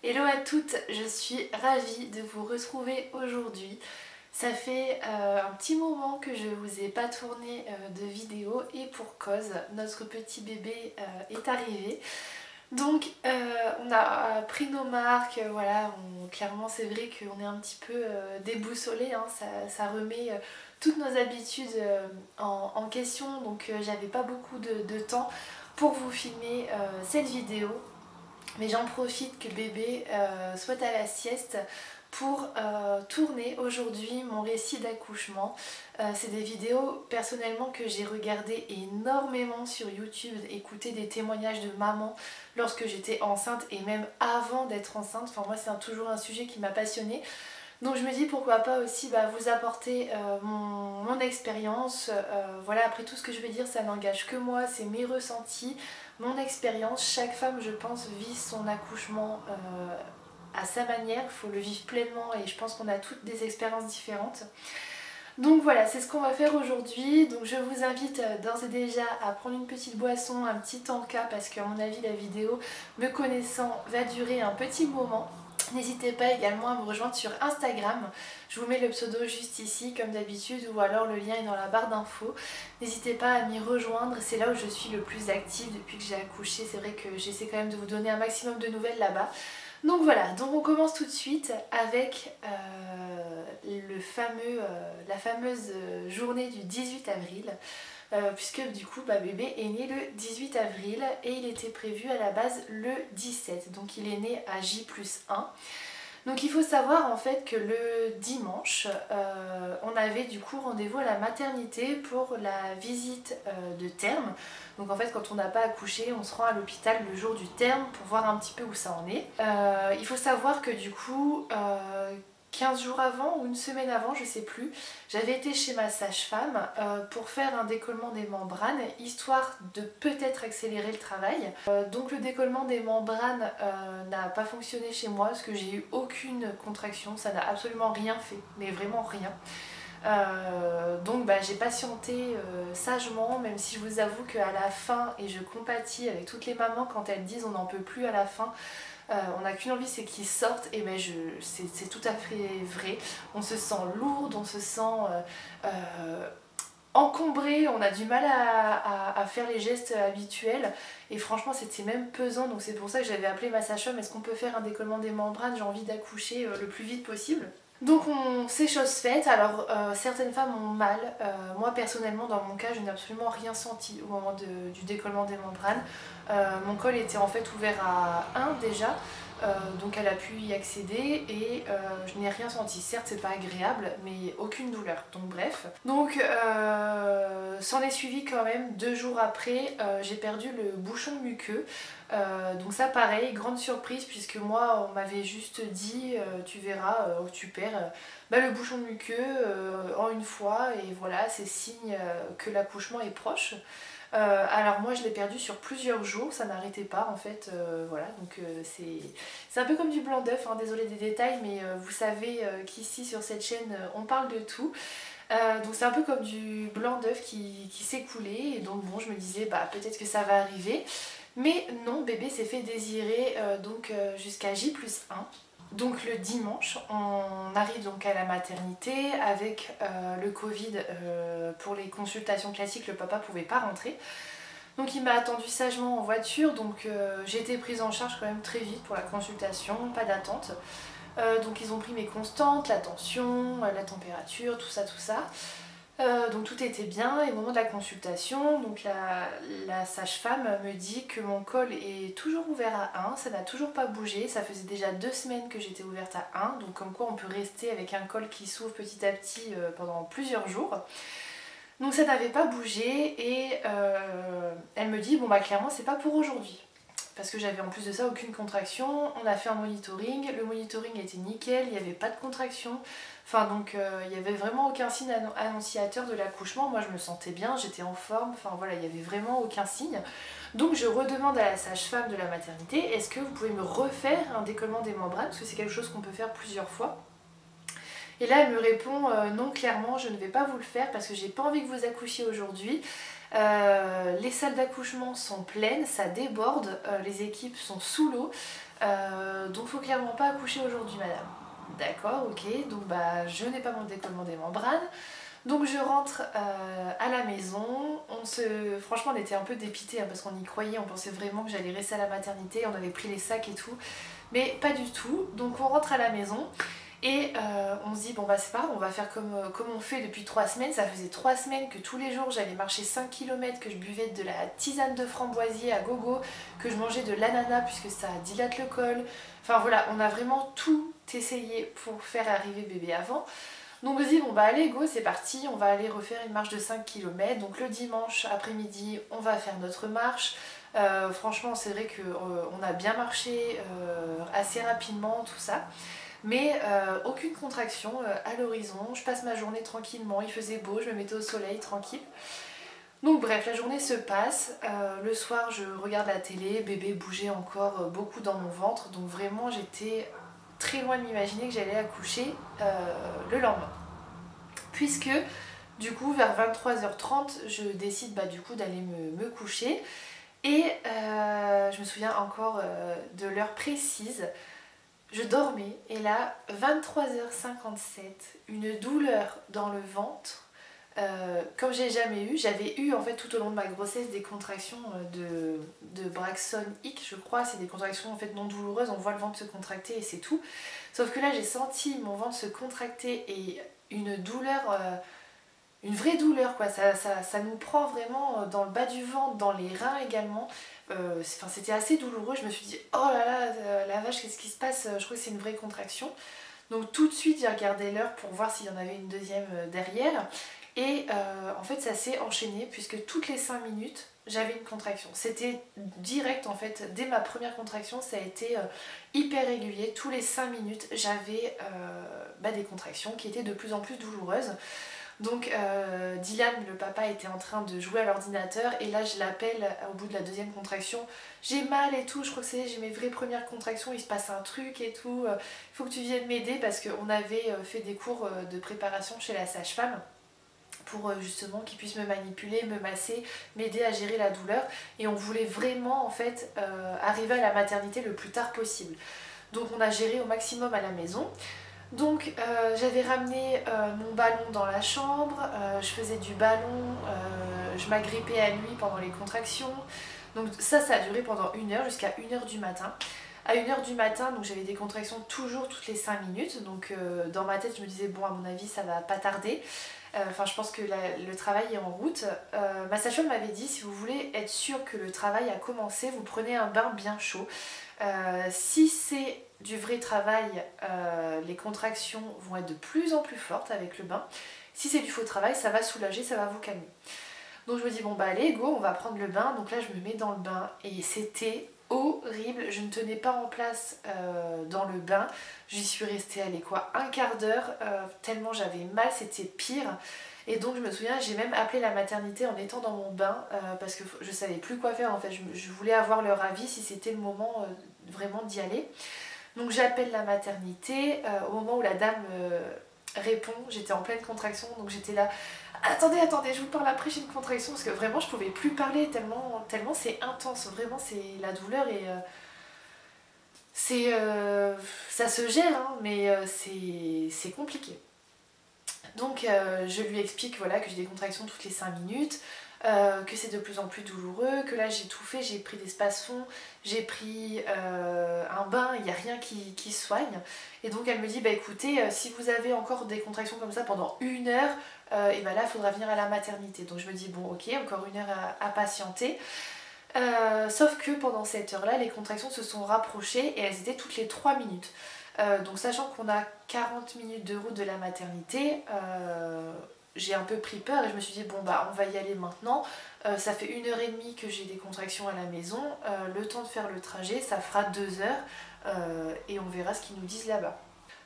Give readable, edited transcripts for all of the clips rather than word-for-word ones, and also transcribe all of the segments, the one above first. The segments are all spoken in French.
Hello à toutes, je suis ravie de vous retrouver aujourd'hui. Ça fait un petit moment que je vous ai pas tourné de vidéo et pour cause, notre petit bébé est arrivé. Donc on a pris nos marques, voilà, clairement c'est vrai qu'on est un petit peu déboussolé, hein, ça remet toutes nos habitudes en question, donc j'avais pas beaucoup de temps pour vous filmer cette vidéo. Mais j'en profite que bébé soit à la sieste pour tourner aujourd'hui mon récit d'accouchement. C'est des vidéos personnellement que j'ai regardées énormément sur YouTube, écouter des témoignages de mamans lorsque j'étais enceinte et même avant d'être enceinte. Enfin moi c'est toujours un sujet qui m'a passionnée. Donc je me dis pourquoi pas aussi vous apporter mon expérience. Voilà, après tout ce que je vais dire ça n'engage que moi, c'est mes ressentis, mon expérience. Chaque femme je pense vit son accouchement à sa manière, il faut le vivre pleinement et je pense qu'on a toutes des expériences différentes. Donc voilà, c'est ce qu'on va faire aujourd'hui. Donc je vous invite d'ores et déjà à prendre une petite boisson, un petit tanka parce qu'à mon avis la vidéo, me connaissant, va durer un petit moment. N'hésitez pas également à me rejoindre sur Instagram, je vous mets le pseudo juste ici comme d'habitude ou alors le lien est dans la barre d'infos. N'hésitez pas à m'y rejoindre, c'est là où je suis le plus active depuis que j'ai accouché, c'est vrai que j'essaie quand même de vous donner un maximum de nouvelles là-bas. Donc voilà, donc on commence tout de suite avec la fameuse journée du 18 avril. Puisque du coup bébé est né le 18 avril et il était prévu à la base le 17, donc il est né à J+1. Donc il faut savoir en fait que le dimanche, on avait du coup rendez-vous à la maternité pour la visite de terme. Donc en fait quand on n'a pas accouché, on se rend à l'hôpital le jour du terme pour voir un petit peu où ça en est. Il faut savoir que du coup 15 jours avant ou une semaine avant, je sais plus, j'avais été chez ma sage-femme pour faire un décollement des membranes, histoire de peut-être accélérer le travail. Donc le décollement des membranes n'a pas fonctionné chez moi parce que j'ai eu aucune contraction, ça n'a absolument rien fait, mais vraiment rien. Donc j'ai patienté sagement, même si je vous avoue qu'à la fin, et je compatis avec toutes les mamans quand elles disent on n'en peut plus à la fin, on n'a qu'une envie, c'est qu'ils sortent, et c'est tout à fait vrai. On se sent lourde, on se sent encombré, on a du mal à faire les gestes habituels, et franchement c'était même pesant, donc c'est pour ça que j'avais appelé ma sage-femme, est-ce qu'on peut faire un décollement des membranes, j'ai envie d'accoucher le plus vite possible. Donc c'est chose faite, alors certaines femmes ont mal, moi personnellement dans mon cas je n'ai absolument rien senti au moment du décollement des membranes. Mon col était en fait ouvert à 1 déjà, donc elle a pu y accéder et je n'ai rien senti. Certes c'est pas agréable mais aucune douleur, donc bref. Donc s'en est suivi quand même 2 jours après, j'ai perdu le bouchon muqueux. Donc ça pareil, grande surprise puisque moi on m'avait juste dit tu verras tu perds le bouchon muqueux en une fois et voilà c'est signe que l'accouchement est proche. Alors moi je l'ai perdu sur plusieurs jours, ça n'arrêtait pas en fait, voilà donc c'est un peu comme du blanc d'œuf, hein, désolé des détails mais vous savez qu'ici sur cette chaîne on parle de tout. Donc c'est un peu comme du blanc d'œuf qui s'est coulé et donc bon je me disais peut-être que ça va arriver. Mais non, bébé s'est fait désirer jusqu'à J+1. Donc le dimanche, on arrive donc à la maternité avec le Covid pour les consultations classiques, le papa pouvait pas rentrer. Donc il m'a attendu sagement en voiture, donc j'ai été prise en charge quand même très vite pour la consultation, pas d'attente. Donc ils ont pris mes constantes, la tension, la température, tout ça, tout ça. Donc tout était bien et au moment de la consultation, donc la sage-femme me dit que mon col est toujours ouvert à 1, ça n'a toujours pas bougé, ça faisait déjà 2 semaines que j'étais ouverte à 1, donc comme quoi on peut rester avec un col qui s'ouvre petit à petit pendant plusieurs jours. Donc ça n'avait pas bougé et elle me dit clairement c'est pas pour aujourd'hui. Parce que j'avais en plus de ça aucune contraction, on a fait un monitoring, le monitoring était nickel, il n'y avait pas de contraction, enfin donc il n'y avait vraiment aucun signe annonciateur de l'accouchement, moi je me sentais bien, j'étais en forme, enfin voilà, il n'y avait vraiment aucun signe. Donc je redemande à la sage-femme de la maternité, est-ce que vous pouvez me refaire un décollement des membranes, parce que c'est quelque chose qu'on peut faire plusieurs fois. Et là elle me répond non clairement je ne vais pas vous le faire parce que j'ai pas envie que vous accouchiez aujourd'hui. Les salles d'accouchement sont pleines, ça déborde, les équipes sont sous l'eau. Donc faut clairement pas accoucher aujourd'hui madame. D'accord, ok, donc bah je n'ai pas mon décollement des membranes. Donc je rentre à la maison, franchement on était un peu dépités hein, parce qu'on y croyait, on pensait vraiment que j'allais rester à la maternité, on avait pris les sacs et tout, mais pas du tout. Donc on rentre à la maison et on se dit bon bah c'est pas grave, on va faire comme on fait depuis 3 semaines. Ça faisait 3 semaines que tous les jours j'allais marcher 5 km, que je buvais de la tisane de framboisier à gogo, que je mangeais de l'ananas puisque ça dilate le col. Enfin voilà, on a vraiment tout essayé pour faire arriver bébé avant. Donc on se dit bon bah allez go c'est parti, on va aller refaire une marche de 5 km. Donc le dimanche après-midi on va faire notre marche. Franchement c'est vrai qu'on a bien marché assez rapidement tout ça. Mais aucune contraction à l'horizon, je passe ma journée tranquillement, il faisait beau, je me mettais au soleil tranquille. Donc bref, la journée se passe, le soir je regarde la télé, bébé bougeait encore beaucoup dans mon ventre, donc vraiment j'étais très loin de m'imaginer que j'allais accoucher le lendemain. Puisque du coup vers 23h30 je décide bah, du coup d'aller me coucher et je me souviens encore de l'heure précise. Je dormais et là 23h57, une douleur dans le ventre comme j'ai jamais eu. J'avais eu en fait tout au long de ma grossesse des contractions de Braxton Hicks je crois, c'est des contractions en fait non douloureuses, on voit le ventre se contracter et c'est tout. Sauf que là j'ai senti mon ventre se contracter et une douleur, une vraie douleur quoi, ça nous prend vraiment dans le bas du ventre, dans les reins également. C'était assez douloureux, je me suis dit oh là là la vache qu'est-ce qui se passe, je crois que c'est une vraie contraction. Donc tout de suite j'ai regardé l'heure pour voir s'il y en avait une deuxième derrière. Et en fait ça s'est enchaîné puisque toutes les 5 minutes j'avais une contraction. C'était direct en fait, dès ma première contraction ça a été hyper régulier. Tous les 5 minutes j'avais des contractions qui étaient de plus en plus douloureuses. Donc Dylan, le papa, était en train de jouer à l'ordinateur et là je l'appelle au bout de la deuxième contraction. J'ai mal et tout, je crois que j'ai mes vraies premières contractions, il se passe un truc et tout. Il faut que tu viennes m'aider parce qu'on avait fait des cours de préparation chez la sage-femme pour justement qu'il puisse me manipuler, me masser, m'aider à gérer la douleur. Et on voulait vraiment en fait arriver à la maternité le plus tard possible. Donc on a géré au maximum à la maison. Donc j'avais ramené mon ballon dans la chambre, je faisais du ballon, je m'agrippais à lui pendant les contractions. Donc ça a duré pendant 1 heure jusqu'à 1h du matin. À 1h du matin, donc j'avais des contractions toujours toutes les 5 minutes. Donc dans ma tête je me disais bon à mon avis ça va pas tarder. Enfin je pense que le travail est en route. Ma sage-femme m'avait dit si vous voulez être sûr que le travail a commencé, vous prenez un bain bien chaud. Si c'est du vrai travail, les contractions vont être de plus en plus fortes avec le bain. Si c'est du faux travail, ça va soulager, ça va vous calmer. Donc je me dis bon bah allez go, on va prendre le bain. Donc là je me mets dans le bain et c'était horrible. Je ne tenais pas en place dans le bain. J'y suis restée allez quoi, un quart d'heure tellement j'avais mal, c'était pire. Et donc je me souviens, j'ai même appelé la maternité en étant dans mon bain parce que je savais plus quoi faire en fait. Je voulais avoir leur avis si c'était le moment vraiment d'y aller. Donc j'appelle la maternité, au moment où la dame répond, j'étais en pleine contraction, donc j'étais là, attendez, je vous parle après, j'ai une contraction, parce que vraiment je pouvais plus parler tellement c'est intense, vraiment c'est la douleur et ça se gère, hein, mais c'est compliqué. Donc je lui explique voilà, que j'ai des contractions toutes les 5 minutes, que c'est de plus en plus douloureux, que là j'ai tout fait, j'ai pris des spasfons, j'ai pris un bain, il n'y a rien qui soigne. Et donc elle me dit bah écoutez, si vous avez encore des contractions comme ça pendant 1 heure, et ben là il faudra venir à la maternité. Donc je me dis bon ok, encore 1 heure à patienter. Sauf que pendant cette heure là, les contractions se sont rapprochées et elles étaient toutes les 3 minutes. Donc sachant qu'on a 40 minutes de route de la maternité, j'ai un peu pris peur et je me suis dit bon bah on va y aller maintenant. Ça fait 1h30 que j'ai des contractions à la maison, le temps de faire le trajet ça fera 2 heures et on verra ce qu'ils nous disent là-bas.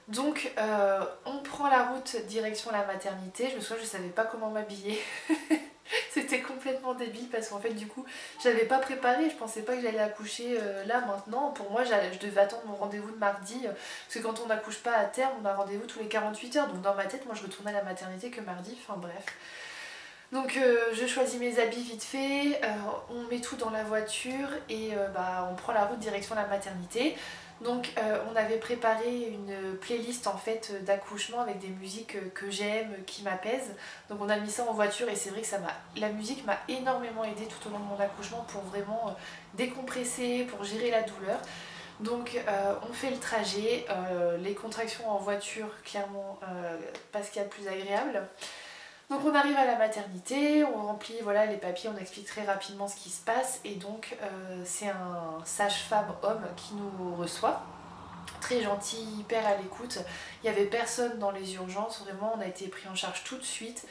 Donc on prend la route direction la maternité. Je me souviens je savais pas comment m'habiller. C'était complètement débile parce qu'en fait du coup je n'avais pas préparé, je pensais pas que j'allais accoucher là maintenant. Pour moi je devais attendre mon rendez-vous de mardi parce que quand on n'accouche pas à terme on a rendez-vous tous les 48 heures. Donc dans ma tête moi je retournais à la maternité que mardi, enfin bref. Donc je choisis mes habits vite fait, on met tout dans la voiture et on prend la route direction la maternité. Donc on avait préparé une playlist en fait d'accouchement avec des musiques que j'aime, qui m'apaisent. Donc on a mis ça en voiture et c'est vrai que la musique m'a énormément aidée tout au long de mon accouchement pour vraiment décompresser, pour gérer la douleur. Donc on fait le trajet, les contractions en voiture clairement pas ce qu'il y a de plus agréable. Donc on arrive à la maternité, on remplit voilà, les papiers, on explique très rapidement ce qui se passe et donc c'est un sage-femme homme qui nous reçoit. Très gentil, hyper à l'écoute. Il n'y avait personne dans les urgences, vraiment on a été pris en charge tout de suite.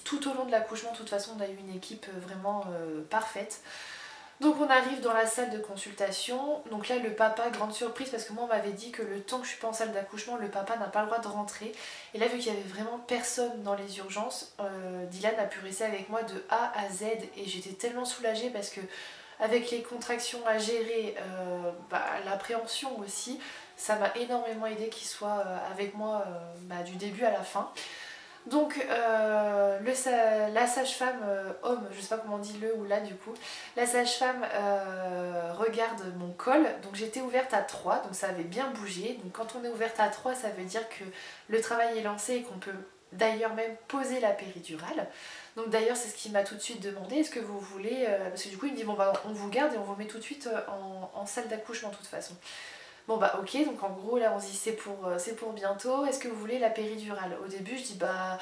Tout au long de l'accouchement, de toute façon, on a eu une équipe vraiment parfaite. Donc on arrive dans la salle de consultation, donc là le papa, grande surprise parce que moi on m'avait dit que le temps que je suis pas en salle d'accouchement, le papa n'a pas le droit de rentrer. Et là vu qu'il y avait vraiment personne dans les urgences, Dylan a pu rester avec moi de A à Z et j'étais tellement soulagée parce que avec les contractions à gérer, l'appréhension aussi, ça m'a énormément aidé qu'il soit avec moi du début à la fin. Donc la sage-femme homme, je sais pas comment on dit le ou la du coup, la sage-femme regarde mon col, donc j'étais ouverte à 3, donc ça avait bien bougé. Donc quand on est ouverte à 3, ça veut dire que le travail est lancé et qu'on peut d'ailleurs même poser la péridurale. Donc d'ailleurs c'est ce qu'il m'a tout de suite demandé, est-ce que vous voulez, parce que du coup il me dit bon bah on vous garde et on vous met tout de suite en salle d'accouchement de toute façon. Bon bah ok, donc en gros là on se dit c'est pour bientôt, est-ce que vous voulez la péridurale? Au début je dis bah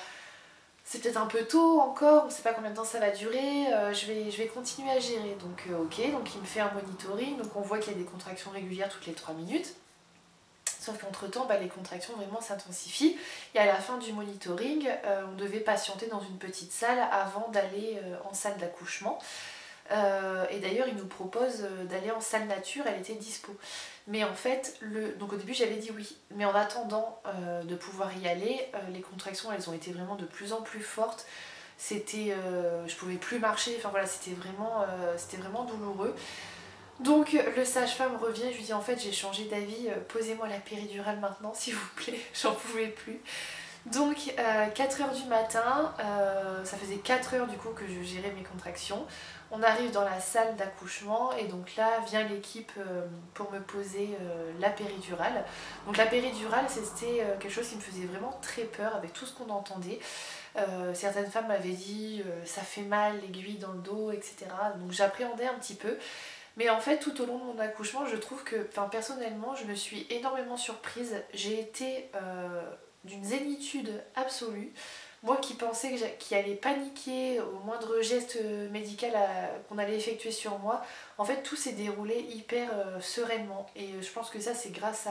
c'est peut-être un peu tôt encore, on sait pas combien de temps ça va durer, je vais continuer à gérer. Donc ok, donc il me fait un monitoring, donc on voit qu'il y a des contractions régulières toutes les 3 minutes. Sauf qu'entre temps, les contractions vraiment s'intensifient. Et à la fin du monitoring, on devait patienter dans une petite salle avant d'aller en salle d'accouchement. Et d'ailleurs, il nous propose d'aller en salle nature, elle était dispo. Mais en fait, donc au début j'avais dit oui. Mais en attendant de pouvoir y aller, les contractions elles ont été vraiment de plus en plus fortes. Je pouvais plus marcher, enfin voilà, c'était vraiment douloureux. Donc le sage-femme revient, je lui dis en fait j'ai changé d'avis, posez-moi la péridurale maintenant s'il vous plaît, j'en pouvais plus. Donc 4h du matin, ça faisait 4 heures du coup que je gérais mes contractions. On arrive dans la salle d'accouchement et donc là vient l'équipe pour me poser la péridurale. Donc la péridurale c'était quelque chose qui me faisait vraiment très peur avec tout ce qu'on entendait. Certaines femmes m'avaient dit ça fait mal, l'aiguille dans le dos, etc. Donc j'appréhendais un petit peu. Mais en fait tout au long de mon accouchement je trouve que, personnellement je me suis énormément surprise. J'ai été d'une zénitude absolue. Moi qui pensais qu'il allait paniquer au moindre geste médical qu'on allait effectuer sur moi, en fait tout s'est déroulé hyper sereinement. Et je pense que ça c'est grâce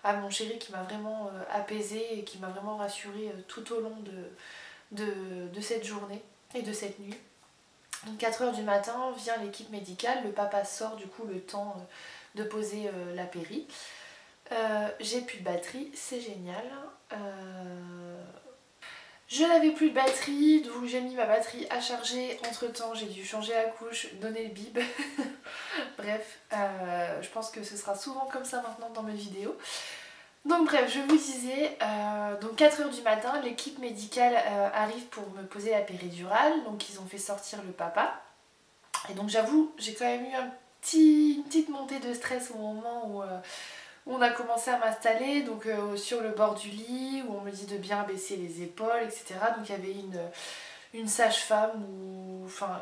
à mon chéri qui m'a vraiment apaisée et qui m'a vraiment rassurée tout au long de cette journée et de cette nuit. Donc 4h du matin vient l'équipe médicale, le papa sort du coup le temps de poser la péri. J'ai plus de batterie, c'est génial. Je n'avais plus de batterie, donc j'ai mis ma batterie à charger. Entre temps, j'ai dû changer la couche, donner le bib. Bref, je pense que ce sera souvent comme ça maintenant dans mes vidéos. Donc bref, je vous disais, donc 4h du matin, l'équipe médicale arrive pour me poser la péridurale. Donc ils ont fait sortir le papa. Et donc j'avoue, j'ai quand même eu une petite montée de stress au moment où on a commencé à m'installer, donc sur le bord du lit, où on me dit de bien baisser les épaules, etc. Donc il y avait une sage-femme, ou enfin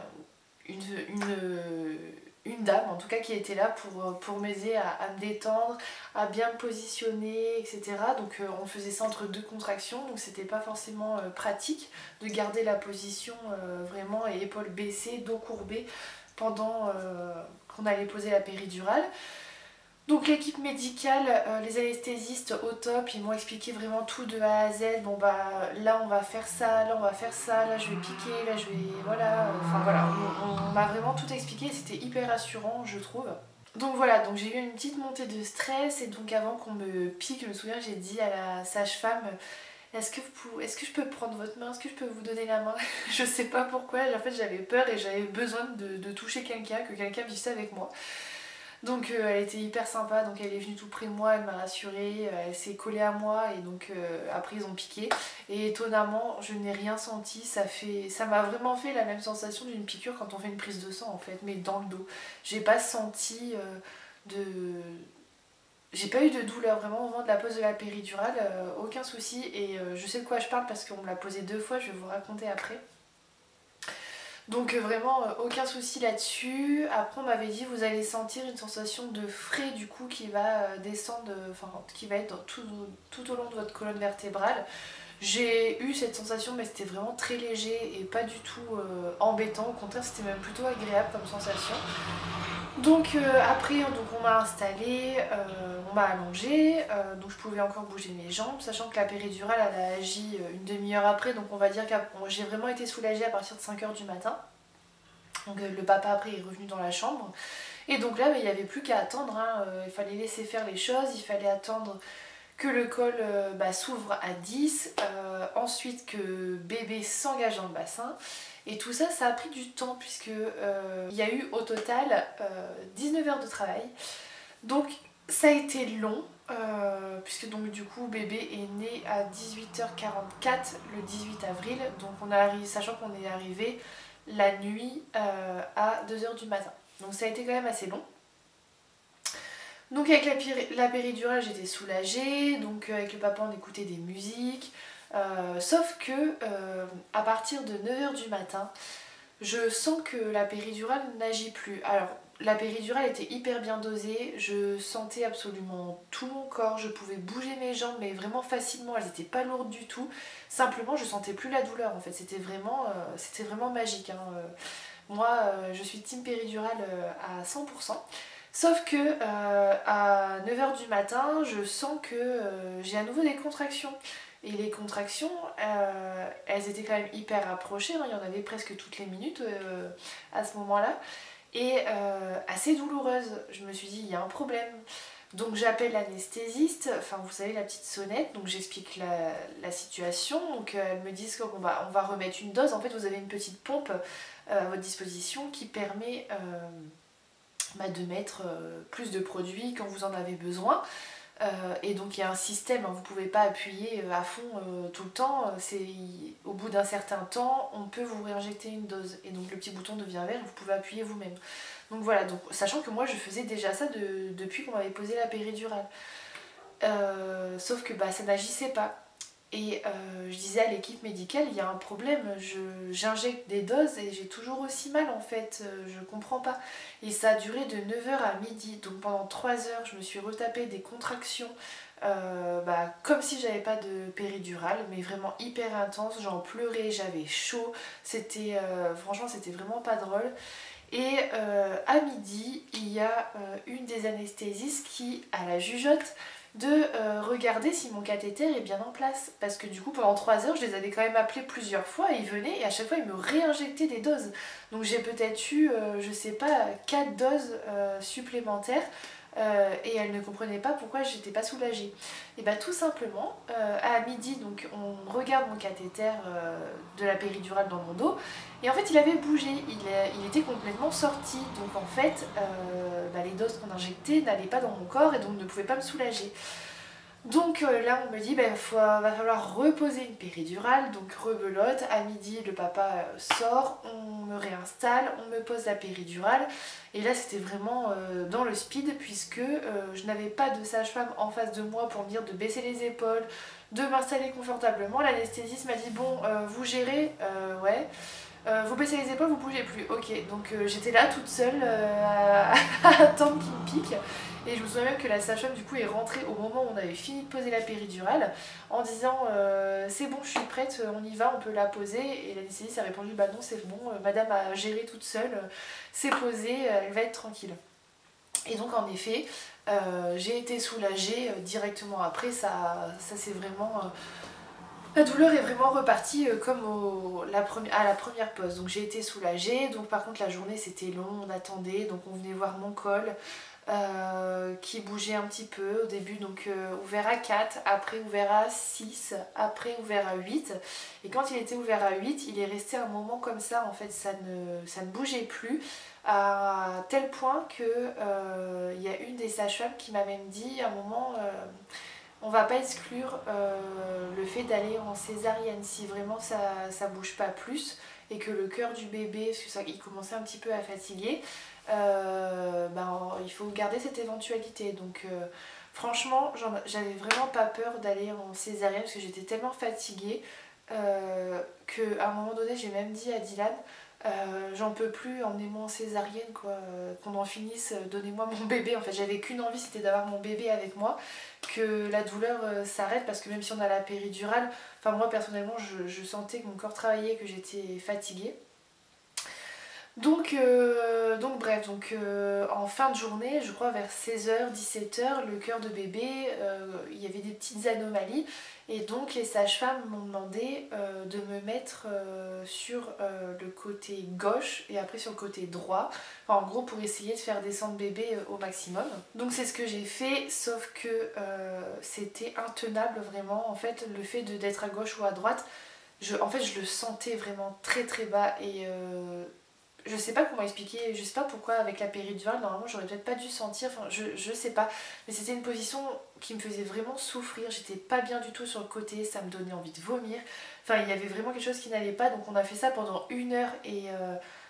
une dame en tout cas qui était là pour m'aider à me détendre, à bien me positionner, etc. Donc on faisait ça entre 2 contractions, donc c'était pas forcément pratique de garder la position vraiment et épaules baissées, dos courbé pendant qu'on allait poser la péridurale. Donc l'équipe médicale, les anesthésistes au top, ils m'ont expliqué vraiment tout de A à Z. Bon bah là on va faire ça, là on va faire ça, là je vais piquer, là je vais... Voilà, enfin voilà, on m'a vraiment tout expliqué, c'était hyper rassurant je trouve. Donc voilà, donc j'ai eu une petite montée de stress et donc avant qu'on me pique, je me souviens j'ai dit à la sage-femme est-ce que je peux prendre votre main, est-ce que je peux vous donner la main? Je sais pas pourquoi, en fait j'avais peur et j'avais besoin de toucher quelqu'un, que quelqu'un visse avec moi. Donc elle était hyper sympa, donc elle est venue tout près de moi, elle m'a rassurée, elle s'est collée à moi et donc après ils ont piqué. Et étonnamment, je n'ai rien senti, ça m'a vraiment fait la même sensation d'une piqûre quand on fait une prise de sang en fait, mais dans le dos. J'ai pas senti de... j'ai pas eu de douleur vraiment au moment de la pose de la péridurale, aucun souci. Et je sais de quoi je parle parce qu'on me l'a posé 2 fois, je vais vous raconter après. Donc vraiment aucun souci là-dessus. Après on m'avait dit vous allez sentir une sensation de frais du coup qui va descendre, enfin qui va être tout au long de votre colonne vertébrale. J'ai eu cette sensation mais c'était vraiment très léger et pas du tout embêtant, au contraire c'était même plutôt agréable comme sensation. Donc après donc on m'a installé, on m'a allongé, donc je pouvais encore bouger mes jambes, sachant que la péridurale elle a agi une demi-heure après, donc on va dire que j'ai vraiment été soulagée à partir de 5 h du matin. Donc le papa après est revenu dans la chambre. Et donc là, il n'y avait plus qu'à attendre, hein. Il fallait laisser faire les choses, il fallait attendre que le col s'ouvre à 10, ensuite que bébé s'engage dans le bassin. Et tout ça, ça a pris du temps puisque il y a eu au total 19 heures de travail. Donc ça a été long, puisque donc du coup bébé est né à 18h44 le 18 avril. Donc sachant qu'on est arrivé la nuit à 2 h du matin. Donc ça a été quand même assez long. Donc avec la péridurale j'étais soulagée, donc avec le papa on écoutait des musiques, sauf que à partir de 9 h du matin, je sens que la péridurale n'agit plus. Alors la péridurale était hyper bien dosée, je sentais absolument tout mon corps, je pouvais bouger mes jambes mais vraiment facilement, elles n'étaient pas lourdes du tout, simplement je sentais plus la douleur en fait, c'était vraiment magique, hein. Moi je suis team péridurale à 100%. Sauf que à 9 h du matin, je sens que j'ai à nouveau des contractions. Et les contractions, elles étaient quand même hyper rapprochées, hein. Il y en avait presque toutes les minutes à ce moment-là. Et assez douloureuses. Je me suis dit, il y a un problème. Donc j'appelle l'anesthésiste, enfin vous savez la petite sonnette, donc j'explique la situation. Donc elles me disent qu'on on va remettre une dose. En fait vous avez une petite pompe à votre disposition qui permet de mettre plus de produits quand vous en avez besoin. Et donc il y a un système, hein, vous ne pouvez pas appuyer à fond tout le temps, au bout d'un certain temps on peut vous réinjecter une dose et donc le petit bouton devient vert et vous pouvez appuyer vous-même. Donc voilà, donc, sachant que moi je faisais déjà ça depuis qu'on m'avait posé la péridurale. Sauf que ça n'agissait pas. Et je disais à l'équipe médicale, il y a un problème, j'injecte des doses et j'ai toujours aussi mal en fait, je comprends pas. Et ça a duré de 9 h à midi, donc pendant 3 heures je me suis retapé des contractions, comme si j'avais pas de péridurale, mais vraiment hyper intense, j'en pleurais, j'avais chaud, franchement c'était vraiment pas drôle. Et à midi, il y a une des anesthésistes qui, à la jugeote, de regarder si mon cathéter est bien en place. Parce que du coup, pendant 3 heures, je les avais quand même appelés plusieurs fois, et ils venaient et à chaque fois, ils me réinjectaient des doses. Donc j'ai peut-être eu, je sais pas, 4 doses supplémentaires. Et elle ne comprenait pas pourquoi j'étais pas soulagée. Et tout simplement, à midi, donc on regarde mon cathéter de la péridurale dans mon dos, et en fait il avait bougé, il était complètement sorti, donc en fait les doses qu'on injectait n'allaient pas dans mon corps et donc ne pouvaient pas me soulager. Donc là on me dit va falloir reposer une péridurale, donc rebelote, à midi le papa sort, on me réinstalle, on me pose la péridurale et là c'était vraiment dans le speed puisque je n'avais pas de sage-femme en face de moi pour me dire de baisser les épaules, de m'installer confortablement. L'anesthésiste m'a dit bon vous gérez, ouais. Vous baissez les épaules, vous bougez plus. Ok, donc j'étais là toute seule à attendre qu'il me pique. Et je me souviens même que la sage-femme du coup est rentrée au moment où on avait fini de poser la péridurale en disant c'est bon, je suis prête, on y va, on peut la poser. Et l'anesthésiste a répondu bah non, c'est bon, madame a géré toute seule, c'est posé, elle va être tranquille. Et donc en effet, j'ai été soulagée directement après, ça c'est vraiment... La douleur est vraiment repartie comme à la première pause, donc j'ai été soulagée. Donc par contre la journée c'était long, on attendait, donc on venait voir mon col qui bougeait un petit peu au début, donc ouvert à 4, après ouvert à 6, après ouvert à 8. Et quand il était ouvert à 8, il est resté un moment comme ça, en fait ça ne bougeait plus, à tel point que y a une des sages-femmes qui m'a même dit à un moment... on va pas exclure le fait d'aller en césarienne si vraiment ça bouge pas plus et que le cœur du bébé, parce que il commençait un petit peu à fatiguer, il faut garder cette éventualité. Donc Franchement, j'avais vraiment pas peur d'aller en césarienne parce que j'étais tellement fatiguée qu'à un moment donné j'ai même dit à Dylan j'en peux plus, emmenez-moi en césarienne quoi, qu'on en finisse, donnez-moi mon bébé. En fait j'avais qu'une envie, c'était d'avoir mon bébé avec moi, que la douleur s'arrête parce que même si on a la péridurale, enfin moi personnellement je sentais que mon corps travaillait, que j'étais fatiguée. Donc bref, en fin de journée, je crois vers 16h, 17h, le cœur de bébé, il y avait des petites anomalies et donc les sages-femmes m'ont demandé de me mettre sur le côté gauche et après sur le côté droit, enfin, en gros pour essayer de faire descendre bébé au maximum. Donc c'est ce que j'ai fait, sauf que c'était intenable vraiment, en fait le fait d'être à gauche ou à droite, en fait je le sentais vraiment très très bas et je sais pas comment expliquer, je sais pas pourquoi avec la péridurale, normalement j'aurais peut-être pas dû sentir, enfin je sais pas, mais c'était une position qui me faisait vraiment souffrir, j'étais pas bien du tout sur le côté, ça me donnait envie de vomir, enfin il y avait vraiment quelque chose qui n'allait pas, donc on a fait ça pendant 1 heure et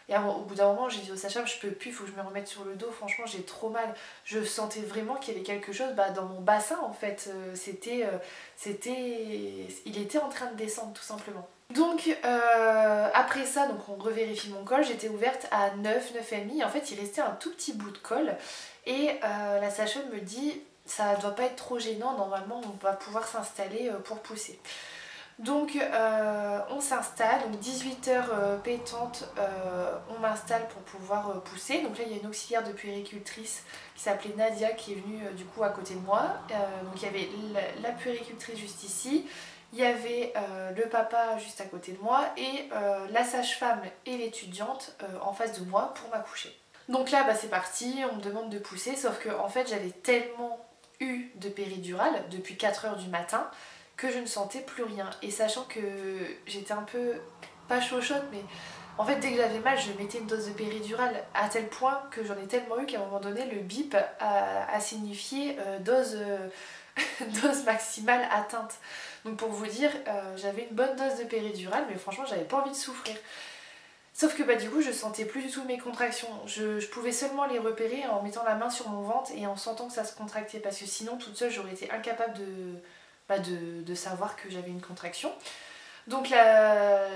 au bout d'un moment j'ai dit au sage-femme je peux plus, il faut que je me remette sur le dos, franchement j'ai trop mal, je sentais vraiment qu'il y avait quelque chose dans mon bassin en fait, il était en train de descendre tout simplement. Donc après ça, donc on revérifie mon col, j'étais ouverte à 9, 9,5, en fait il restait un tout petit bout de col et la sage-femme me dit ça doit pas être trop gênant, normalement on va pouvoir s'installer pour pousser. Donc on s'installe, donc 18h pétante, on m'installe pour pouvoir pousser. Donc là il y a une auxiliaire de puéricultrice qui s'appelait Nadia qui est venue du coup à côté de moi. Donc il y avait la puéricultrice juste ici, il y avait le papa juste à côté de moi et la sage-femme et l'étudiante en face de moi pour m'accoucher. Donc là c'est parti, on me demande de pousser, sauf que en fait j'avais tellement eu de péridurale depuis 4h du matin que je ne sentais plus rien. Et sachant que j'étais un peu, pas chochotte, mais en fait dès que j'avais mal, je mettais une dose de péridurale à tel point que j'en ai tellement eu qu'à un moment donné, le bip a signifié dose, dose maximale atteinte. Donc pour vous dire, j'avais une bonne dose de péridurale, mais franchement j'avais pas envie de souffrir. Sauf que du coup je sentais plus du tout mes contractions, je pouvais seulement les repérer en mettant la main sur mon ventre et en sentant que ça se contractait parce que sinon toute seule j'aurais été incapable de savoir que j'avais une contraction. Donc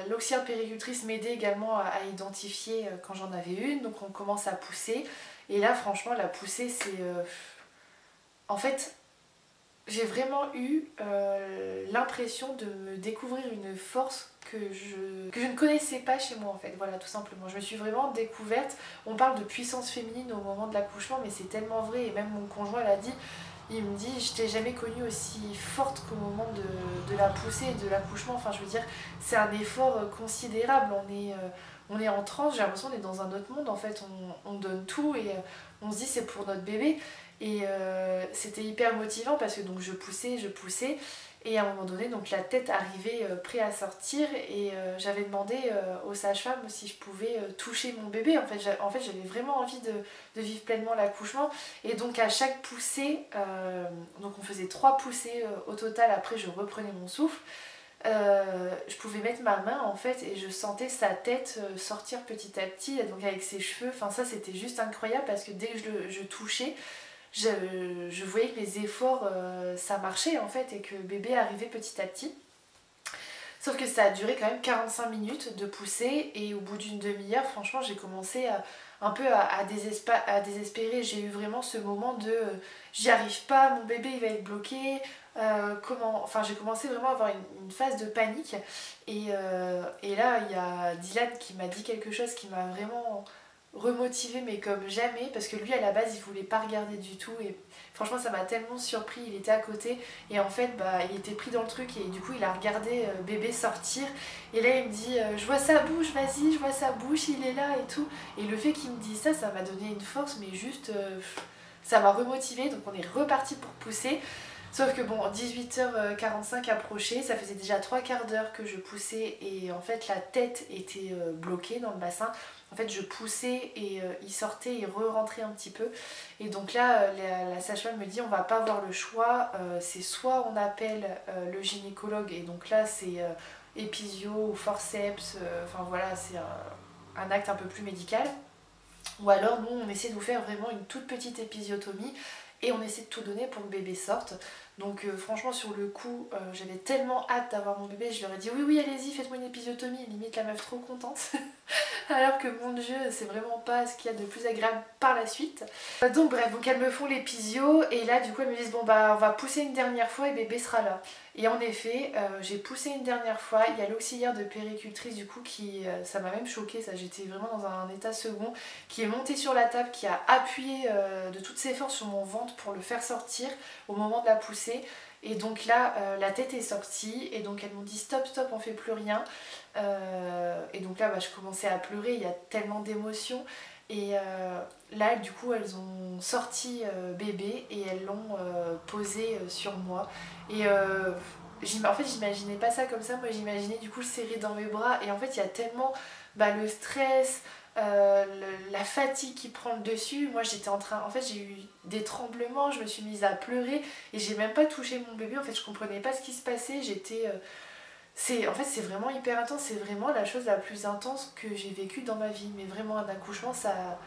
l'auxiliaire péricultrice m'aidait également à identifier quand j'en avais une, donc on commence à pousser et là franchement la poussée c'est... En fait j'ai vraiment eu l'impression de me découvrir une force que je ne connaissais pas chez moi en fait, voilà tout simplement. Je me suis vraiment découverte, on parle de puissance féminine au moment de l'accouchement mais c'est tellement vrai et même mon conjoint l'a dit, il me dit je t'ai jamais connue aussi forte qu'au moment de la poussée et de l'accouchement, enfin je veux dire c'est un effort considérable, on est en transe, j'ai l'impression qu'on est dans un autre monde en fait, on donne tout et on se dit c'est pour notre bébé. Et c'était hyper motivant parce que donc je poussais et à un moment donné donc la tête arrivait prête à sortir et j'avais demandé aux sages-femmes si je pouvais toucher mon bébé. En fait j'avais vraiment envie de vivre pleinement l'accouchement et donc à chaque poussée, donc on faisait 3 poussées au total, après je reprenais mon souffle. Je pouvais mettre ma main en fait et je sentais sa tête sortir petit à petit, donc avec ses cheveux, enfin ça c'était juste incroyable parce que dès que je touchais, je voyais que les efforts ça marchait en fait et que bébé arrivait petit à petit. Sauf que ça a duré quand même 45 minutes de pousser et au bout d'une demi-heure franchement j'ai commencé un peu à désespérer. J'ai eu vraiment ce moment de j'y arrive pas, mon bébé il va être bloqué, enfin j'ai commencé vraiment à avoir une phase de panique et là il y a Dylan qui m'a dit quelque chose qui m'a vraiment remotivé mais comme jamais parce que lui à la base il voulait pas regarder du tout et franchement ça m'a tellement surpris, il était à côté et en fait il était pris dans le truc et du coup il a regardé bébé sortir et là il me dit je vois sa bouche, vas-y je vois sa bouche, il est là et tout et le fait qu'il me dise ça, ça m'a donné une force mais juste ça m'a remotivé donc on est reparti pour pousser. Sauf que bon, 18h45 approchait, ça faisait déjà 3/4 d'heure que je poussais et en fait la tête était bloquée dans le bassin. En fait je poussais et il sortait, il re-rentrait un petit peu. Et donc là la sage-femme me dit on va pas avoir le choix, c'est soit on appelle le gynécologue et donc là c'est épisio ou forceps, enfin voilà c'est un acte un peu plus médical. Ou alors nous on essaie de vous faire vraiment une toute petite épisiotomie Et on essaie de tout donner pour que bébé sorte. Donc franchement sur le coup j'avais tellement hâte d'avoir mon bébé, je leur ai dit oui oui allez-y faites-moi une épisiotomie, limite la meuf trop contente. Alors que mon dieu c'est vraiment pas ce qu'il y a de plus agréable par la suite. Donc bref, donc elles me font l'épisio et là du coup elles me disent bon bah on va pousser une dernière fois et bébé sera là. Et en effet j'ai poussé une dernière fois, il y a l'auxiliaire de péricultrice du coup qui, ça m'a même choquée, ça j'étais vraiment dans un état second, qui est monté sur la table, qui a appuyé de toutes ses forces sur mon ventre pour le faire sortir au moment de la poussée. Et donc là la tête est sortie et donc elles m'ont dit stop stop on fait plus rien. Et donc là bah, je commençais à pleurer, il y a tellement d'émotions. Et là du coup elles ont sorti bébé et elles l'ont posé sur moi. Et en fait j'imaginais pas ça comme ça, moi j'imaginais du coup le serrer dans mes bras. Et en fait il y a tellement le stress, la fatigue qui prend le dessus. Moi j'étais en train, en fait j'ai eu des tremblements, je me suis mise à pleurer et j'ai même pas touché mon bébé. En fait je comprenais pas ce qui se passait, j'étais... en fait c'est vraiment hyper intense, c'est vraiment la chose la plus intense que j'ai vécue dans ma vie. Mais vraiment un accouchement ça...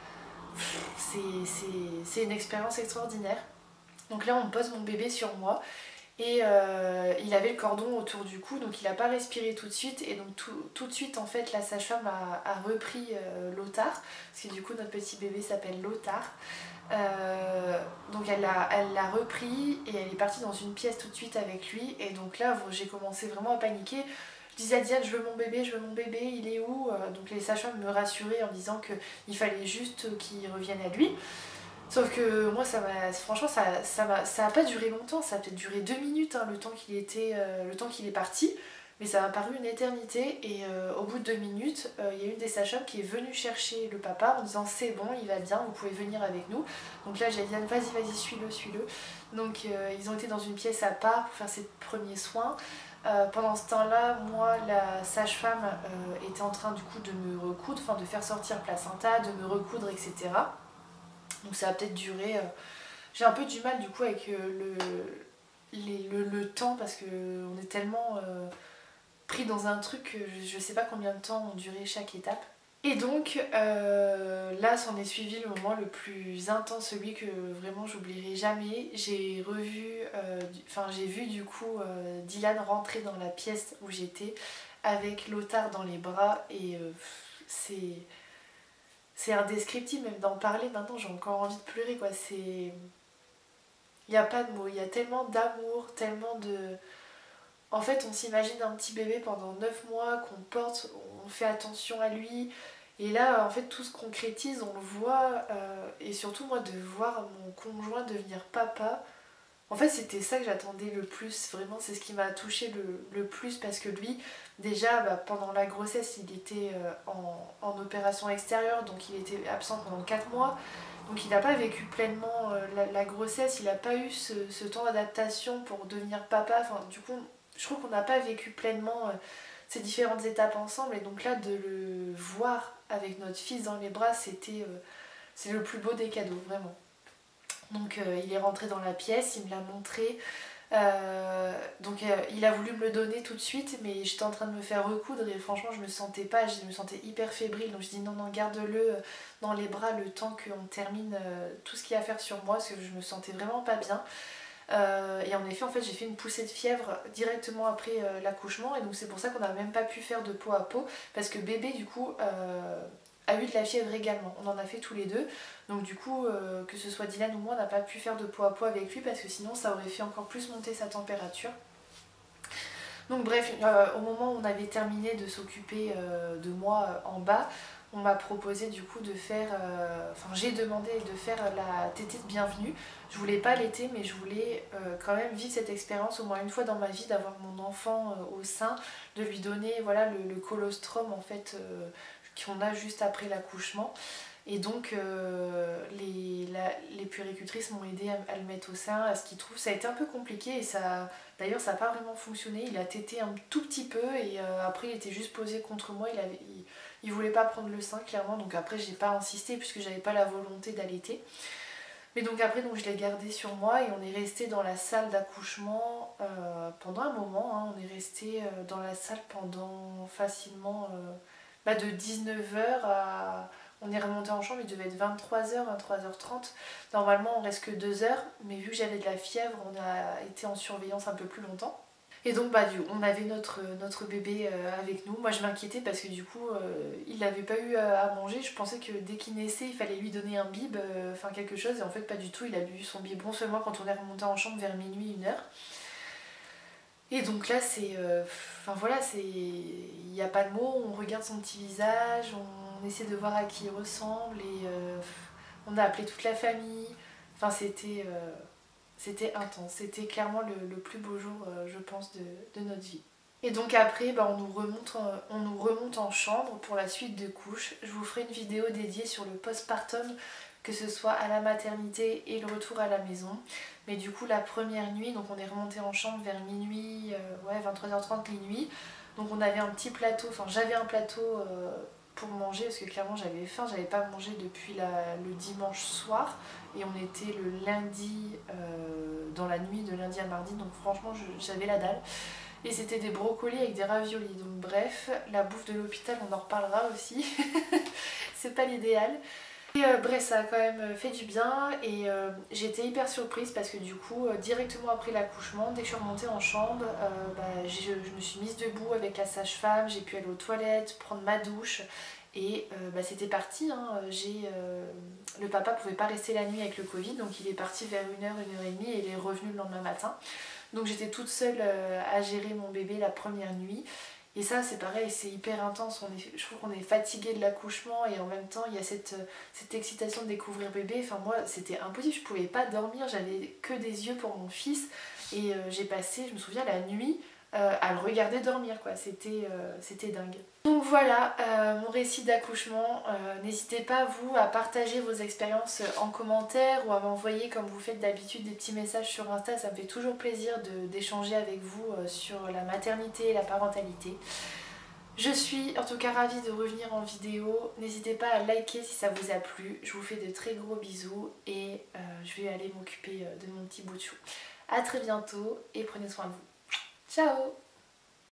c'est une expérience extraordinaire. Donc là on pose mon bébé sur moi. Et il avait le cordon autour du cou, donc il n'a pas respiré tout de suite. Et donc tout de suite, en fait, la sage-femme a repris Lothar, parce que du coup, notre petit bébé s'appelle Lothar. Donc elle l'a repris et elle est partie dans une pièce tout de suite avec lui. Et donc là, j'ai commencé vraiment à paniquer. Je disais à Diane, je veux mon bébé, il est où? Donc les sages-femmes me rassuraient en disant qu'il fallait juste qu'il revienne à lui. Sauf que moi, franchement, ça a pas duré longtemps, ça a peut-être duré 2 minutes, hein, le temps qu'il est parti, mais ça m'a paru une éternité. Et au bout de 2 minutes, il y a une des sages-femmes qui est venue chercher le papa en disant c'est bon, il va bien, vous pouvez venir avec nous. Donc là, j'ai dit vas-y, suis-le. Donc ils ont été dans une pièce à part pour faire ses premiers soins. Pendant ce temps-là, moi, la sage-femme était en train du coup de me recoudre, enfin de faire sortir placenta, de me recoudre, etc. Donc ça a peut-être duré... J'ai un peu du mal du coup avec le temps parce qu'on est tellement pris dans un truc que je sais pas combien de temps ont duré chaque étape. Et donc là s'en est suivi le moment le plus intense, celui que vraiment j'oublierai jamais. J'ai vu du coup Dylan rentrer dans la pièce où j'étais avec Lothar dans les bras et c'est indescriptible même d'en parler maintenant, j'ai encore envie de pleurer quoi. Il n'y a pas de mots, il y a tellement d'amour, tellement de... En fait on s'imagine un petit bébé pendant 9 mois qu'on porte, on fait attention à lui. Et là en fait tout se concrétise, on le voit. Et surtout moi de voir mon conjoint devenir papa. En fait c'était ça que j'attendais le plus, vraiment c'est ce qui m'a touchée le plus parce que lui déjà pendant la grossesse il était en opération extérieure donc il était absent pendant 4 mois donc il n'a pas vécu pleinement la grossesse, il n'a pas eu ce temps d'adaptation pour devenir papa, enfin du coup je trouve qu'on n'a pas vécu pleinement ces différentes étapes ensemble et donc là de le voir avec notre fils dans les bras c'est le plus beau des cadeaux vraiment. Donc il est rentré dans la pièce, il me l'a montré. Il a voulu me le donner tout de suite, mais j'étais en train de me faire recoudre et franchement je me sentais pas, je me sentais hyper fébrile. Donc je dis non, garde-le dans les bras le temps qu'on termine tout ce qu'il y a à faire sur moi parce que je me sentais vraiment pas bien. Et en effet, en fait, j'ai fait une poussée de fièvre directement après l'accouchement et donc c'est pour ça qu'on n'a même pas pu faire de peau à peau parce que bébé du coup a eu de la fièvre également. On en a fait tous les deux. Donc du coup, que ce soit Dylan ou moi, on n'a pas pu faire de peau à peau avec lui parce que sinon ça aurait fait encore plus monter sa température. Donc bref, au moment où on avait terminé de s'occuper de moi en bas, on m'a proposé du coup de faire... j'ai demandé de faire la tétée de bienvenue. Je voulais pas l'été, mais je voulais quand même vivre cette expérience au moins une fois dans ma vie, d'avoir mon enfant au sein, de lui donner voilà, le colostrum en fait qu'on a juste après l'accouchement. Et donc les puéricultrices m'ont aidé à le mettre au sein, à ce qu'il trouve. Ça a été un peu compliqué et d'ailleurs ça n'a pas vraiment fonctionné. Il a tété un tout petit peu et après il était juste posé contre moi. Il voulait pas prendre le sein clairement, donc après j'ai pas insisté puisque j'avais pas la volonté d'allaiter. Mais donc après je l'ai gardé sur moi et on est resté dans la salle d'accouchement pendant un moment. Hein. On est resté dans la salle pendant facilement de 19h à... On est remonté en chambre, il devait être 23h, 23h30. Normalement on reste que 2 heures, mais vu que j'avais de la fièvre, on a été en surveillance un peu plus longtemps. Et donc on avait notre bébé avec nous. Moi je m'inquiétais parce que du coup il n'avait pas eu à manger. Je pensais que dès qu'il naissait il fallait lui donner un bib, enfin quelque chose, et en fait pas du tout. Il a bu son biberon seulement quand on est remonté en chambre vers minuit, 1h. Et donc là c'est... Enfin voilà, il n'y a pas de mots, on regarde son petit visage, on essaie de voir à qui il ressemble, et on a appelé toute la famille. Enfin c'était intense, c'était clairement le plus beau jour, je pense, de notre vie. Et donc après, on nous remonte en chambre pour la suite de couches. Je vous ferai une vidéo dédiée sur le postpartum, que ce soit à la maternité et le retour à la maison. Mais du coup, la première nuit, donc on est remonté en chambre vers minuit, 23h30, minuit. Donc on avait un petit plateau, enfin j'avais un plateau pour manger parce que clairement j'avais faim, j'avais pas mangé depuis le dimanche soir. Et on était le lundi, dans la nuit de lundi à mardi, donc franchement j'avais la dalle. Et c'était des brocolis avec des raviolis, donc bref, la bouffe de l'hôpital on en reparlera aussi, c'est pas l'idéal. Et bref, ça a quand même fait du bien, et j'ai été hyper surprise parce que du coup, directement après l'accouchement, dès que je suis remontée en chambre, je me suis mise debout avec la sage-femme, j'ai pu aller aux toilettes, prendre ma douche. Et c'était parti, hein. Le papa pouvait pas rester la nuit avec le Covid, donc il est parti vers 1h, 1h30 et il est revenu le lendemain matin. Donc j'étais toute seule à gérer mon bébé la première nuit. Et ça c'est pareil, c'est hyper intense, je trouve qu'on est fatigué de l'accouchement et en même temps il y a cette excitation de découvrir bébé. Enfin moi c'était impossible, je pouvais pas dormir, j'avais que des yeux pour mon fils. Et j'ai passé, je me souviens, la nuit à le regarder dormir, quoi. C'était dingue. Donc voilà, mon récit d'accouchement. N'hésitez pas vous à partager vos expériences en commentaire ou à m'envoyer, comme vous faites d'habitude, des petits messages sur Insta. Ça me fait toujours plaisir d'échanger avec vous sur la maternité et la parentalité. Je suis en tout cas ravie de revenir en vidéo. N'hésitez pas à liker si ça vous a plu. Je vous fais de très gros bisous et je vais aller m'occuper de mon petit bout de chou. A très bientôt et prenez soin de vous. Ciao!